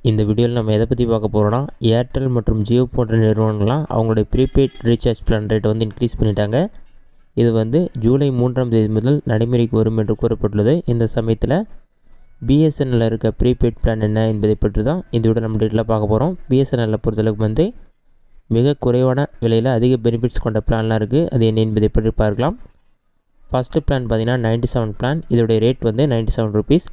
இந்த வீடியோவில் நம்ம எதை பற்றி பார்க்க போகிறோம்னா, ஏர்டெல் மற்றும் ஜியோ போன்ற நிறுவனங்கள்லாம் அவங்களுடைய ப்ரீபெய்ட் ரீசார்ஜ் பிளான் ரேட்டை வந்து இன்க்ரீஸ் பண்ணிட்டாங்க. இது வந்து ஜூலை 3ஆம் தேதி முதல் நடைமுறைக்கு வரும் என்று கூறப்பட்டுள்ளது. இந்த சமயத்தில் பிஎஸ்என்எல்ல இருக்க ப்ரீபெய்ட் பிளான் என்ன என்பதை பற்றி தான் இந்த வீடியோ நம்ம டீட்டெயிலாக பார்க்க போகிறோம். பிஎஸ்என்எல்லை பொறுத்தளவுக்கு வந்து மிக குறைவான விலையில் அதிக பெனிஃபிட்ஸ் கொண்ட பிளான்லாம் இருக்குது. அது என்ன என்பதை பற்றி பார்க்கலாம். ஃபஸ்ட்டு பிளான் பார்த்தீங்கன்னா 97 பிளான். இதோடைய ரேட் வந்து 97 ருபீஸ்.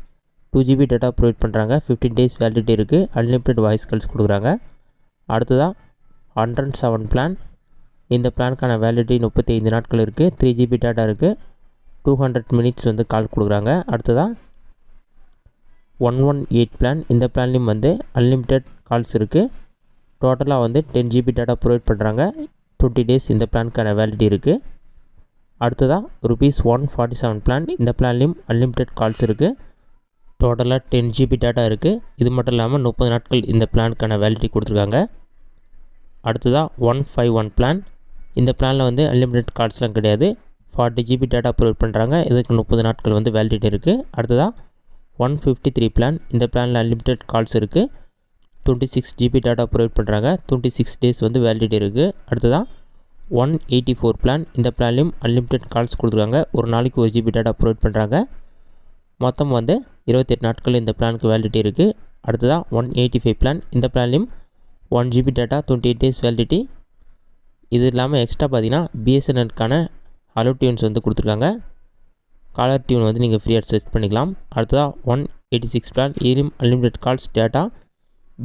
2GB டேட்டா ப்ரொவைட் பண்ணுறாங்க. 15 days வேலிடிட்டி இருக்குது. அன்லிமிட்டட் வாய்ஸ் கால்ஸ் கொடுக்குறாங்க. அடுத்ததாக 107 பிளான். இந்த பிளானுக்கான வேலிடிட்டி 35 நாட்கள் இருக்குது. 3GB டேட்டா இருக்குது. 200 minutes வந்து கால் கொடுக்குறாங்க. அடுத்ததாக 118 பிளான். இந்த பிளான்லேயும் வந்து அன்லிமிட்டட் கால்ஸ் இருக்குது. டோட்டலாக வந்து 10GB டேட்டா ப்ரொவைட் பண்ணுறாங்க. 20 days இந்த பிளானுக்கான வேலிடிட்டி இருக்குது. அடுத்ததாக ₹147 பிளான். இந்த பிளான்லேயும் அன்லிமிட்டட் கால்ஸ் இருக்குது. டோட்டலாக 10GB டேட்டா இருக்குது. இது மட்டும் இல்லாமல் 30 நாட்கள் இந்த பிளானுக்கான வேலிடிட்டி கொடுத்துருக்காங்க. அடுத்ததாக 151 பிளான். இந்த பிளானில் வந்து அன்லிமிட்டட் கால்ஸ்லாம் கிடையாது. 40GB டேட்டா ப்ரொவைட் பண்ணுறாங்க. இதுக்கு 30 நாட்கள் வந்து வேலிடிட்டி இருக்குது. அடுத்ததாக 153 பிளான். இந்த பிளானில் அன்லிமிட்டட் கால்ஸ் இருக்குது. 26GB டேட்டா ப்ரொவைட் பண்ணுறாங்க. 26 days வந்து வேலிடிட்டி இருக்குது. அடுத்ததாக 184 பிளான். இந்த பிளான்லேயும் அன்லிமிட்டட் கால்ஸ் கொடுத்துருக்காங்க. ஒரு நாளைக்கு 1GB டேட்டா ப்ரொவைட் பண்ணுறாங்க. மொத்தம் வந்து 28 நாட்கள் இந்த பிளானுக்கு வேலிடிட்டி இருக்குது. அடுத்ததாக 185 பிளான். இந்த பிளான்லேயும் 1GB டேட்டா 28 days வேலிடிட்டி. இது இல்லாமல் எக்ஸ்ட்ரா பார்த்தீங்கன்னா பிஎஸ்என்எல்க்கான ஹலோ டியூன்ஸ் வந்து கொடுத்துருக்காங்க. காலர் டியூன் வந்து நீங்கள் ஃப்ரீயாக செட் பண்ணிக்கலாம். அடுத்ததாக 186 பிளான். இதுலேயும் அன்லிமிட்டட் கால்ஸ் டேட்டா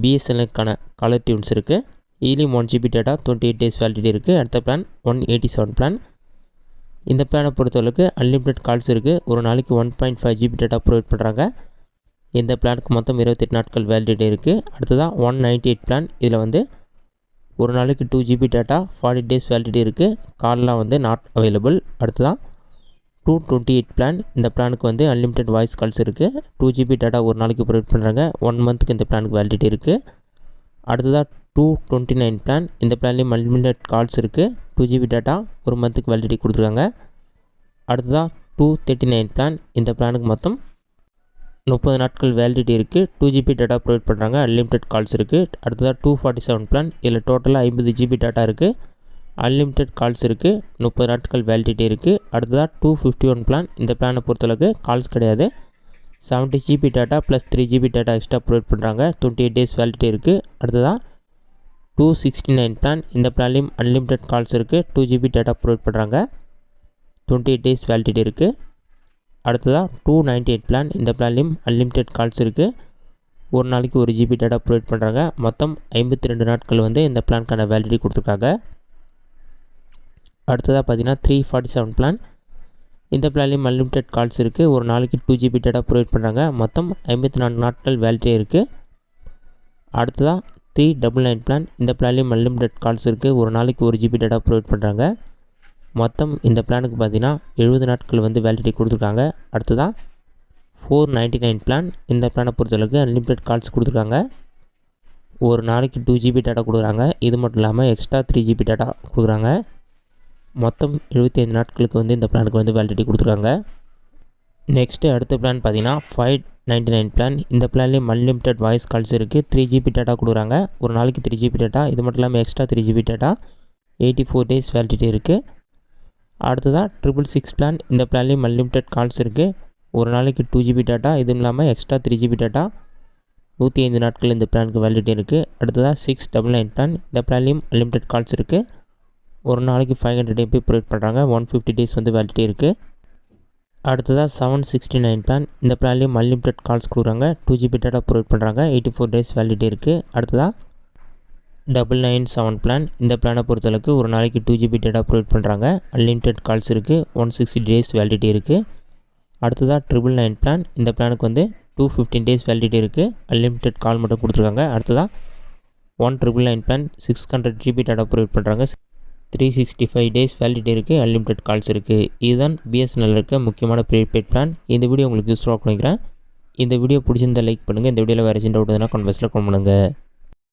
பிஎஸ்என்எல்க்கான காலர் டியூன்ஸ் இருக்குது. இதுலேயும் 1GB டேட்டா 28 days வேலிடிட்டி இருக்குது. அடுத்த பிளான் 187 பிளான். இந்த பிளானை பொறுத்தவரைக்கு அன்லிமிட்டட் கால்ஸ் இருக்குது. ஒரு நாளைக்கு 1.5GB டேட்டா ப்ரொவைட் பண்ணுறாங்க. இந்த பிளானுக்கு மொத்தம் 28 நாட்கள் வேலிடிட்டி இருக்குது. அடுத்ததாக 198 பிளான். இதில் வந்து ஒரு நாளைக்கு 2GB டேட்டா 40 days வேலிடிட்டி இருக்குது. கால்லாம் வந்து நாட் அவைலபிள். அடுத்ததாக 228 பிளான். இந்த பிளானுக்கு வந்து அன்லிமிட்டட் வாய்ஸ் கால்ஸ் இருக்குது. 2GB டேட்டா ஒரு நாளைக்கு ப்ரொவைட் பண்ணுறாங்க. 1 monthக்கு இந்த பிளானுக்கு வேலிடிட்டி இருக்குது. அடுத்ததாக 229 பிளான். இந்த பிளான்லேயும் அன்லிமிட்டட் கால்ஸ் இருக்குது. 2GB டேட்டா ஒரு மந்த்துக்கு வேலிடிட்டி கொடுத்துருக்காங்க. அடுத்ததாக 239 பிளான். இந்த பிளானுக்கு மொத்தம் 30 நாட்கள் வேலிடிட்டி இருக்குது. 2GB டேட்டா ப்ரொவைட் பண்ணுறாங்க. அன்லிமிட்டட் கால்ஸ் இருக்குது. அடுத்ததாக 247 பிளான். இதில் டோட்டலாக 50GB டேட்டா இருக்குது. அன்லிமிட்டட் கால்ஸ் இருக்குது. 30 நாட்கள் வேலிடிட்டி இருக்குது. அடுத்ததாக 251 பிளான். இந்த பிளானை பொறுத்தளவுக்கு கால்ஸ் கிடையாது. 70GB data plus 3GB data extra provide பண்ணுறாங்க. 28 days வேலிடிட்டி இருக்குது. அடுத்ததாக 269 பிளான். இந்த பிளான்லேயும் அன்லிமிட்டட் கால்ஸ் இருக்குது. 2GB டேட்டா ப்ரொவைட் பண்ணுறாங்க. 28 days வேலிடிட்டி இருக்குது. அடுத்ததாக 298 பிளான். இந்த பிளான்லேயும் அன்லிமிட்டட் கால்ஸ் இருக்குது. ஒரு நாளைக்கு 1GB டேட்டா ப்ரொவைட் பண்ணுறாங்க. மொத்தம் 52 நாட்கள் வந்து இந்த பிளானுக்கான வேலிடிட்டி கொடுத்துருக்காங்க. அடுத்ததாக பார்த்தீங்கன்னா 347 பிளான். இந்த பிளான்லேயும் அன்லிமிட்டட் கால்ஸ் இருக்குது. ஒரு நாளைக்கு 2GB டேட்டா ப்ரொவைட் பண்ணுறாங்க. மொத்தம் 54 நாட்கள் வேலிடிட்டி இருக்குது. அடுத்ததாக 399 பிளான். இந்த பிளான்லேயும் அன்லிமிட்டட் கால்ஸ் இருக்குது. ஒரு நாளைக்கு 1GB டேட்டா ப்ரொவைட் பண்ணுறாங்க. மொத்தம் இந்த பிளானுக்கு பார்த்தீங்கன்னா 70 நாட்கள் வந்து வேலிடிட்டி கொடுத்துருக்காங்க. அடுத்ததாக 499 பிளான். இந்த பிளானை பொறுத்தளவுக்கு அன்லிமிட்டட் கால்ஸ் கொடுத்துருக்காங்க. ஒரு நாளைக்கு 2GB டேட்டா கொடுக்குறாங்க. இது மட்டும் இல்லாமல் எக்ஸ்ட்ரா 3GB டேட்டா கொடுக்குறாங்க. மொத்தம் 75 நாட்களுக்கு வந்து இந்த பிளானுக்கு வந்து வேலிடிட்டி கொடுத்துருக்காங்க. நெக்ஸ்ட்டு அடுத்த பிளான் பார்த்தீங்கன்னா 599 பிளான். இந்த பிளான்லேயும் அன்லிமிட்டட் வாய்ஸ் கால்ஸ் இருக்குது. 3GB டேட்டா கொடுக்குறாங்க. ஒரு நாளைக்கு 3GB டேட்டா. இது மட்டும் இல்லாமல் extra 3GB data. 84 days validity இருக்குது. அடுத்ததாக 666 பிளான். இந்த பிளான்லேயும் அன்லிமிட்டட் கால்ஸ் இருக்குது. ஒரு நாளைக்கு 2GB டேட்டா. இதுவும் இல்லாமல் எக்ஸ்ட்ரா 3GB டேட்டா. 105 நாட்கள் இந்த பிளானுக்கு வேலிடிட்டி இருக்குது. அடுத்ததாக 699 பிளான். இந்த பிளான்லேயும் அன்லிமிட்டட் கால்ஸ் இருக்குது. ஒரு நாளைக்கு 500 MB ப்ரொவைட் பண்ணுறாங்க. 150 days வந்து வேலிடிட்டி இருக்குது. அடுத்ததாக 769 பிளான். இந்த பிளான்லேயும் அன்லிமிட்டட் கால்ஸ் கொடுக்குறாங்க. 2GB டேட்டா ப்ரொவைட் பண்ணுறாங்க. 84 days வேலிடிட்டி இருக்குது. அடுத்ததாக 997 பிளான். இந்த பிளானை பொறுத்தளவுக்கு ஒரு நாளைக்கு 2GB டேட்டா ப்ரொவைட் பண்ணுறாங்க. அன்லிமிட்டட் கால்ஸ் இருக்குது. 160 days வேலிடிட்டி இருக்குது. அடுத்ததாக 999 பிளான். இந்த பிளானுக்கு வந்து 215 days வேலிடிட்டி இருக்குது. அன்லிமிட்டட் கால் மட்டும் கொடுத்துருக்காங்க. அடுத்ததாக 1999 பிளான். 600GB டேட்டா ப்ரொவைட் பண்ணுறாங்க. 365 days வேலிடிட்டி இருக்குது. அன்லிமிட்டட் கால்ஸ் இருக்குது. இதுதான் பிஎஸ்என்எல் இருக்க முக்கியமான ப்ரீபெய்ட் பிளான். இந்த வீடியோ உங்களுக்கு யூஸ்ஃபுல்லாக பண்ணிக்கிறேன். இந்த வீடியோ பிடிச்சிருந்தால் லைக் பண்ணுங்கள். இந்த வீடியோவில் வேறு சின்ன டவுட் கமெண்ட் பாக்ஸில் கமெண்ட் பண்ணுங்கள்.